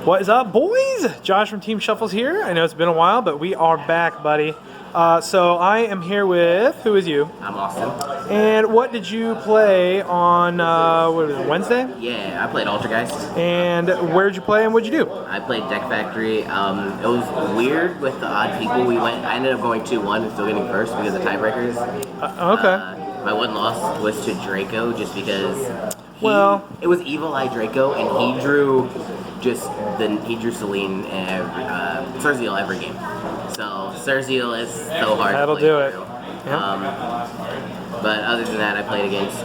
What is up, boys? Josh from Team Shuffles here. I know it's been a while, but we are back, buddy. So I am here with, who is you? I'm Austin. And what did you play on, what was it, Wednesday? Yeah, I played Altergeist. And where did you play and what did you do? I played Deck Factory. It was weird with the odd people. I ended up going 2-1 and still getting first because of tiebreakers. Okay. My one loss was to Draco just because it was Evil Eye Draco and he drew Celine and Serziel every game. So Serziel is so hard That'll to play do it. through. Yep. But other than that, I played against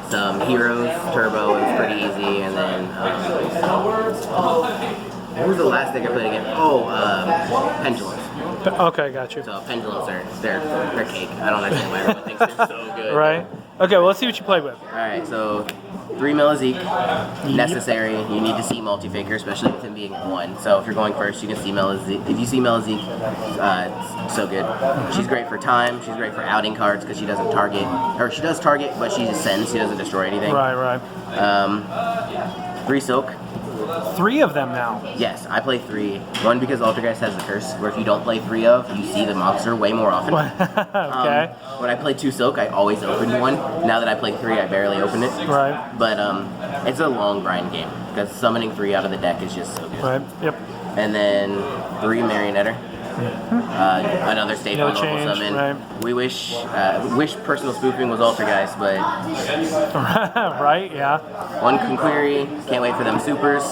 some heroes. Turbo was pretty easy, and then what was the last thing I played against? Pendulums. Okay, got you. So pendulums they're cake. I don't understand why everyone thinks they're so good. Right. Okay, well, let's see what you played with. All right, so 3 Melazeek, necessary. You need to see Multifaker, especially with him being 1. So if you're going first, you can see Melazeek. If you see Melazeek, it's so good. She's great for time. She's great for outing cards because she doesn't target, or she does target, but she just sends. She doesn't destroy anything. Right. 3 Silk. 3 of them now. Yes, I play 3. 1 because Altergeist has the curse, where if you don't play 3 of, you see the monster way more often. Okay. When I play 2 Silk, I always open 1. Now that I play 3, I barely open it. Right. But it's a long grind game because summoning 3 out of the deck is just so good. Right. Yep. And then 3 Marionetter. Another staple normal change, summon. Right. We wish personal spoofing was Altergeist, but Right. Yeah. 1 Conquery. Can't wait for them supers.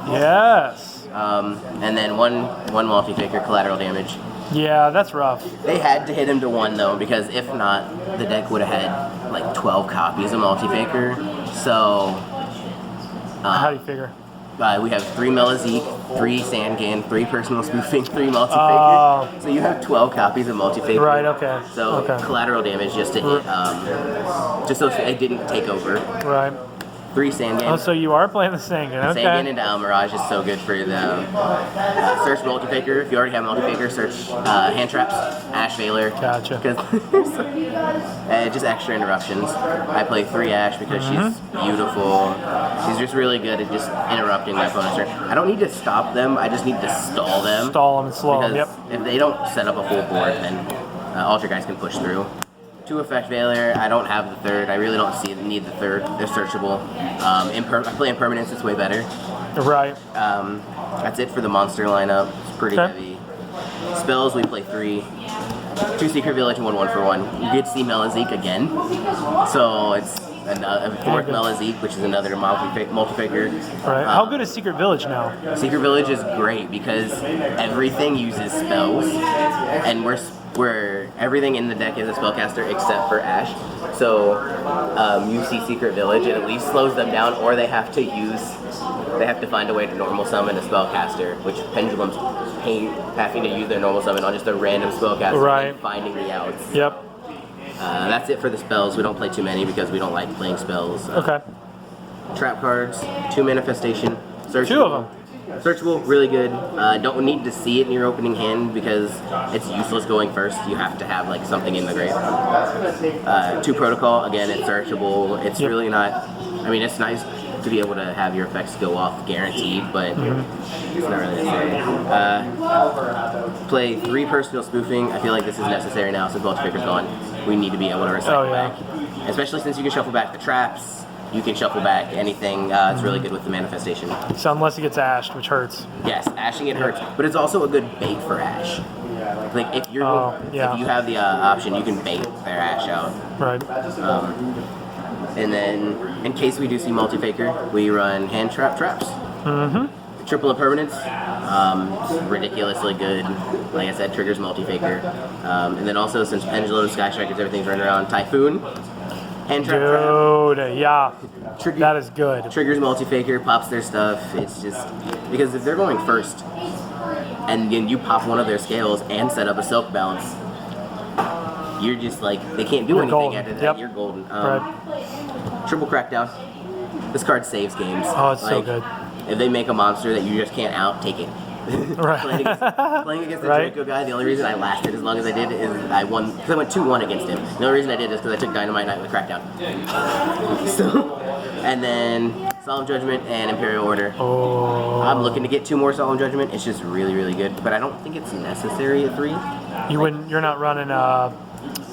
Yes. And then one Multifaker collateral damage. Yeah, that's rough. They had to hit him to 1 though, because if not, the deck would have had like 12 copies of Multifaker. So How do you figure? we have 3 Melazeek, 3 Sandgan, 3 personal spoofing, 3 Multifaker. So you have 12 copies of Multifaker. Right. Okay. So collateral damage just to hit, just so it didn't take over. Right. 3 Sandgan. Oh, so you are playing the Sandgan, okay. Sandgan into Almirage is so good for the search Multifaker. If you already have Multifaker, search Hand Traps, Ash Veiler. Gotcha. Because just extra interruptions. I play 3 Ash because she's beautiful. She's just really good at just interrupting my opponent's turn. I don't need to stop them, I just need to stall them. Stall them and slow them, yep. If they don't set up a full board, then Altergeist can push through. 2 Effect Veiler, I don't have the 3rd. I really don't need the 3rd. They're searchable. I play Impermanence, it's way better. Right. That's it for the monster lineup. It's pretty heavy. Spells, we play 3. 2 Secret Village and 1 for 1. You get to see Melazeek again. So it's a 4th Melazeek, which is another Multifaker. Right. How good is Secret Village now? Secret Village is great because everything uses spells, and where everything in the deck is a spellcaster except for Ash. So you see Secret Village, it at least slows them down, or they have to find a way to normal summon a spellcaster, which Pendulums hate having to use their normal summon on just a random spellcaster and finding the outs. Yep. That's it for the spells. We don't play too many because we don't like playing spells. Okay. Trap cards, 2 Manifestation, searchable. 2 of them. Searchable, really good. Don't need to see it in your opening hand because it's useless going first. You have to have like something in the grave. 2 Protocol, again, it's searchable. It's really not. I mean, it's nice to be able to have your effects go off guaranteed, but it's not really necessary. Play 3 Personal Spoofing. I feel like this is necessary now since Multifaker's gone. We need to be able to recycle back, especially since you can shuffle back the traps. You can shuffle back anything. It's really good with the manifestation. So unless it gets ashed, which hurts. Yes, ashing it hurts, but it's also a good bait for ash. Like if you have the option, you can bait their ash out. Right. And then in case we do see Multifaker, we run Hand Trap Traps. Triple Impermanence, ridiculously good. Like I said, triggers Multifaker. And then also since Pendulum, Sky Strikers, everything's running around, Typhoon. Hand Trap Dude, yeah. That is good. Triggers Multifaker, pops their stuff. It's just because if they're going first and then you pop one of their scales and set up a Silk Bounce, you're just like, they can't do anything golden. after that. Yep. You're golden. Right. Triple Crackdown. This card saves games. Oh, it's so good. If they make a monster that you just can't out, take it. Right. playing against the Draco guy, the only reason I lasted as long as I did is I won, because I went 2-1 against him. The only reason I did is because I took Dynamite Knight with Crackdown. So, and then Solemn Judgment and Imperial Order. Oh. I'm looking to get 2 more Solemn Judgment. It's just really, really good. But I don't think it's necessary at 3. You're not running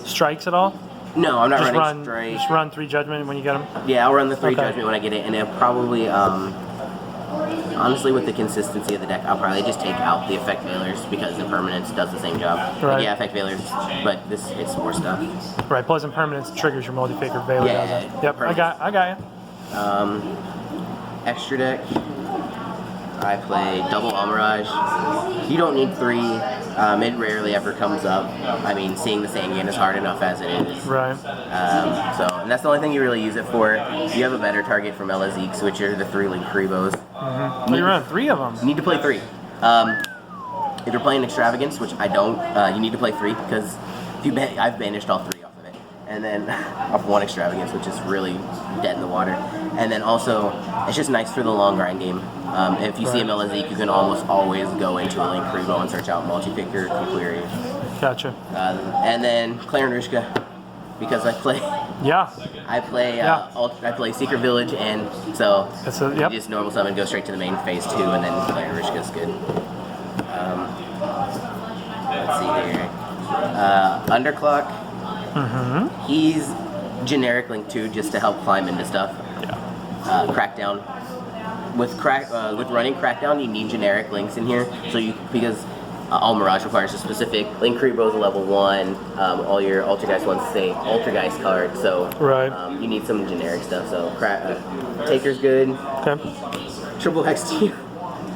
strikes at all? No, I'm not running strike. Just run 3 Judgment when you get them? Yeah, I'll run the 3 Judgment when I get it. And it'll probably, honestly, with the consistency of the deck, I'll probably just take out the Effect Veilers because the Permanence does the same job. Right. Like, yeah, Effect Veilers, but it's more stuff. Right, plus Impermanence triggers your Multifaker Veiler. Yeah, Yep, I got you. Extra deck, I play double Amirage. You don't need 3. It rarely ever comes up. I mean, seeing the Sangan is hard enough as it is. Right. And that's the only thing you really use it for. You have a better target from Elazeeks, which are the 3-link Kribos. You run 3 of them. You need to play 3. If you're playing Extravagance, which I don't, you need to play 3 because I've banished all 3 off of it. And then off 1 Extravagance, which is really dead in the water. And then also, it's just nice for the long grind game. If you see a Melazeek, you can almost always go into a Link Kribo and search out Multifaker, Query. Gotcha. And then Claire and Rishka, because I play. Yeah. I play Secret Village, and so you just normal summon, go straight to the main phase 2, and then Claire and Rishka's good. Let's see here. Underclock. He's generic Link 2 just to help climb into stuff. Crackdown. With running Crackdown, you need generic links in here. So because all Mirage requires a specific Link Kribo's a level 1. All your Altergeist ones say Altergeist card. So you need some generic stuff. So Taker's good. Okay. Triple Hex Team.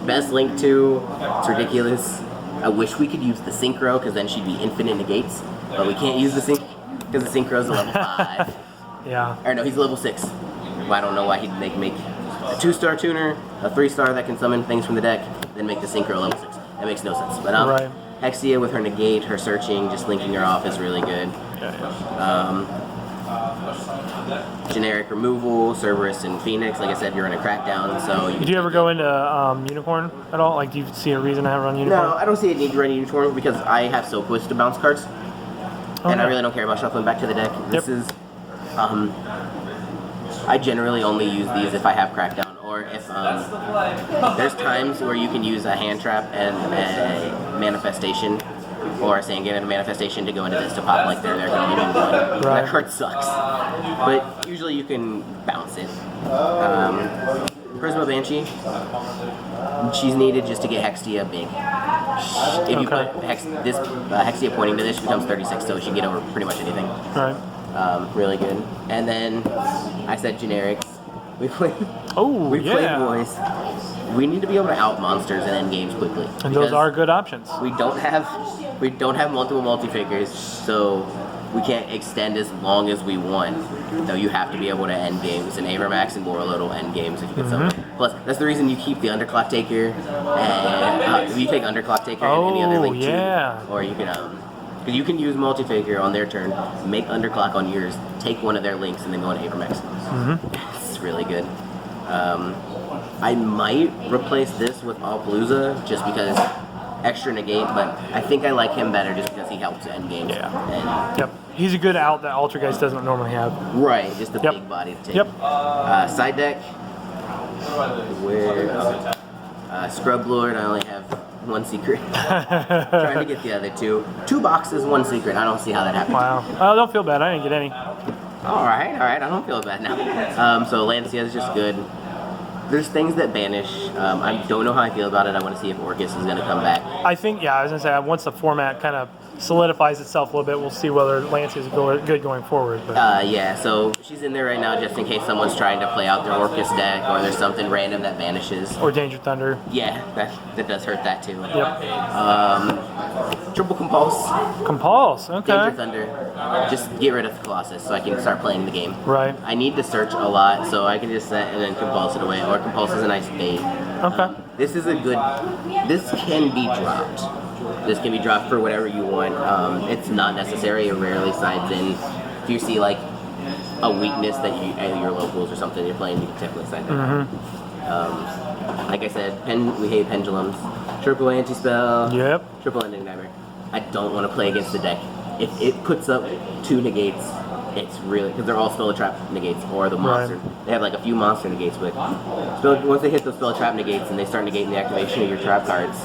Best Link 2. It's ridiculous. I wish we could use the Synchro because then she'd be infinite negates. But we can't use the Synchro because the Synchro's a level 5. Yeah. Or no, he's level 6. Well, I don't know why he'd make a 2-star tuner, a 3-star that can summon things from the deck, then make the Synchro level 6. That makes no sense. But Hexia with her negate, her searching, just linking her off is really good. Generic removal, Cerberus and Phoenix. Like I said, you're in a Crackdown, so... Do you ever go into Unicorn at all? Like, do you see a reason to run Unicorn? No, I don't see a need to run Unicorn because I have Soapwitch to bounce cards. And I really don't care about shuffling back to the deck. This is... I generally only use these if I have Crackdown, or if there's times where you can use a hand trap and a manifestation, or a Sangan and a manifestation to go into this to pop like they're going to give you 1. That card sucks, but usually you can bounce it. Prisma Banshee, she's needed just to get Hexia big. If you put Hexia pointing to this, she becomes 36, so she can get over pretty much anything. Really good. And then I said generics. We play boys. We need to be able to out monsters and end games quickly. And those are good options. We don't have multiple multi-figures, so we can't extend as long as we want. So you have to be able to end games, and Avermax and Borrelot will end games if you get someone. Plus, that's the reason you keep the Underclock Taker, and if you take Underclock Taker and any other Link 2, or you can because you can use Multifaker on their turn, make Underclock on yours, take one of their links, and then go into Avermax. It's really good. I might replace this with Alpalooza just because extra negate, but I think I like him better just because he helps end games. He's a good out that Altergeist doesn't normally have. Right, just a big body to take. Side deck. Scrub Lord, I only have 1 secret. Trying to get the other 2. 2 boxes, 1 secret. I don't see how that happened. Wow. Oh, don't feel bad. I didn't get any. Alright. I don't feel bad now. So Lancia is just good. There's things that banish. I don't know how I feel about it. I want to see if Orcus is going to come back. I think, I was going to say, once the format kind of solidifies itself a little bit, we'll see whether Lancia is good going forward. But. So she's in there right now just in case someone's trying to play out their Orcus deck, or there's something random that vanishes. Or Danger Thunder. Yeah, that does hurt that too. Triple Compulse. Compulse, okay. Danger Thunder. Just get rid of the Colossus so I can start playing the game. Right. I need to search a lot, so I can just set and then Compulse it away. Or Compulse is a nice bait. Okay. This can be dropped. This can be dropped for whatever you want. It's not necessary. It rarely sides in. If you see like a weakness that your locals or something you're playing, you can definitely side in. Like I said, we hate pendulums. Triple anti-spell. Triple ending nightmare. I don't want to play against the deck. If it puts up 2 negates, it's really, because they're all spell trap negates or the Right. monster. They have like a few monster negates, but once they hit those spell trap negates and they start negating the activation of your trap cards,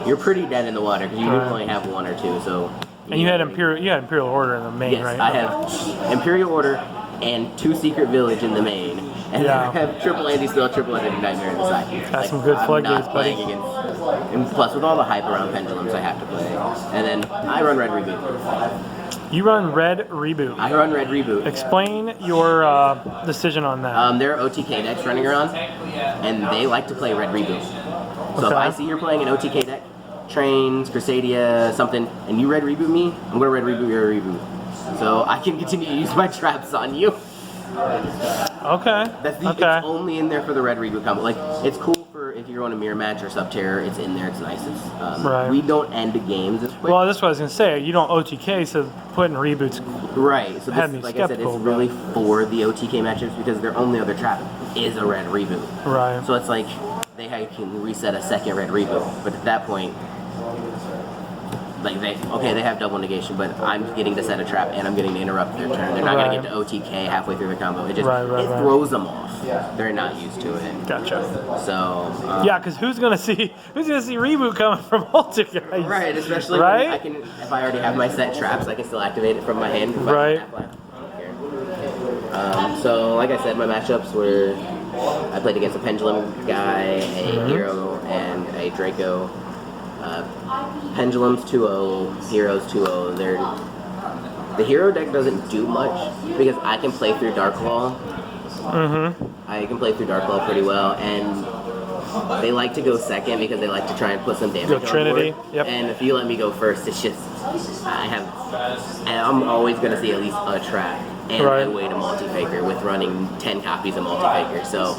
you're pretty dead in the water because you Right. only have one or two. So. And you had Imperial Order in the main, Yes, right? I have Imperial Order and 2 Secret Village in the main, and Yeah. I have triple anti-spell, triple anti-nightmare in the side. That's some good floodgates, I'm not buddy. playing against, and plus with all the hype around pendulums, I have to play. And then I run Red Reboot. You run Red Reboot. I run Red Reboot. Explain your decision on that. There are OTK decks running around, and they like to play Red Reboot. So if Okay. I see you're playing an OTK deck, Trains, Crusadia, something, and you Red Reboot me, I'm gonna Red Reboot your Reboot. So I can continue to use my traps on you. Okay. That's the, Okay. It's only in there for the Red Reboot combo. Like, it's cool for if you're on a mirror match or Subterror, it's in there, it's nice. It's, Right. We don't end games this quick. Well, that's what I was gonna say. You don't OTK, so putting reboots. Right, so had this, me like I said, it's skeptical, really for the OTK matchups because their only other trap is a Red Reboot. Right. So it's like, they can reset a second Red Reboot, but at that point, like they have double negation, but I'm getting to set a trap and I'm getting to interrupt their turn. They're not Right. going to get to OTK halfway through the combo. It just Right. throws them off. They're not used to it. Gotcha. So Yeah, because who's gonna see reboot coming from Altergeist? right, especially Right? when if I already have my set traps, I can still activate it from my hand. If I Right. have left. I don't care. So like I said, my matchups were I played against a pendulum guy, a hero, and a Draco. Pendulums 2-0, heroes 2-0. The hero deck doesn't do much because I can play through Dark Claw. I can play through Dark Claw pretty well, and they like to go second because they like to try and put some damage Go on Trinity, board. yep. And if you let me go first, it's just I'm always gonna see at least a trap and Right. a way to Multifaker with running 10 copies of Multifaker. So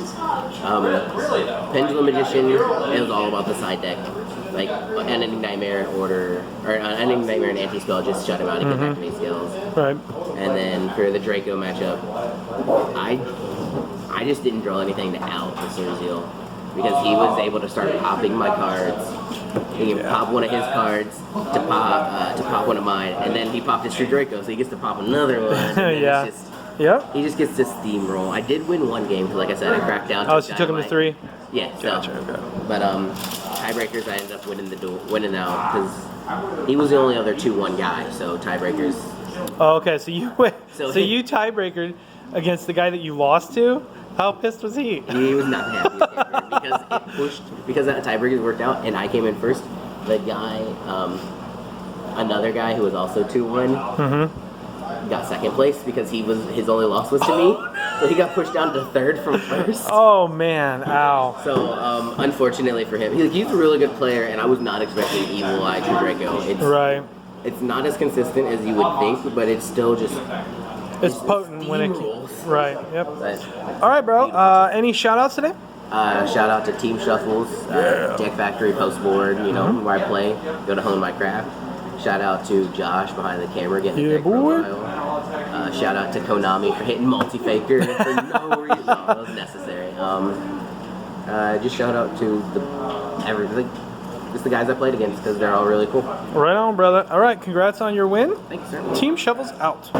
Pendulum Magician, it was all about the side deck. Like Ending Nightmare and Order, or Ending Nightmare and Anti-Spell, just shut him out and get back to me skills. Right. And then for the Draco matchup, I just didn't draw anything to out for Surzeal because he was able to start popping my cards. He can pop one of his cards to pop one of mine, and then he popped his True Draco, so he gets to pop another one. And then Yeah. it's just, Yep. he just gets to steamroll. I did win one game because, like I said, I cracked down. Oh, so you took him to Dynamite. 3? Yeah. So, Gotcha. Okay. but tiebreakers, I ended up winning out because he was the only other 2-1 guy. So tiebreakers. Oh, okay. So you went. So So you tiebreakered against the guy that you lost to. How pissed was he? He was not the happiest because it pushed because that tiebreaker worked out and I came in first. The guy, another guy who was also 2-1, got second place because his only loss was to me. So he got pushed down to third from first. Oh man! Ow. So unfortunately for him, he's a really good player, and I was not expecting Evil Eye True Draco. Right. It's not as consistent as you would think, but it's still just It's potent when it. steamrolls. Right. Yep. But, All right, bro. Any shout outs today? shout out to Team Shuffles, Deck Factory Post Board, where I play, go to hone my craft. Shout out to Josh behind the camera getting the deck boy. profile. Shout out to Konami for hitting Multifaker for no reason. No, that was necessary. Just shout out to just the guys I played against because they're all really cool. Right on, brother. All right. Congrats on your win. Thanks, sir. Team Shovels out.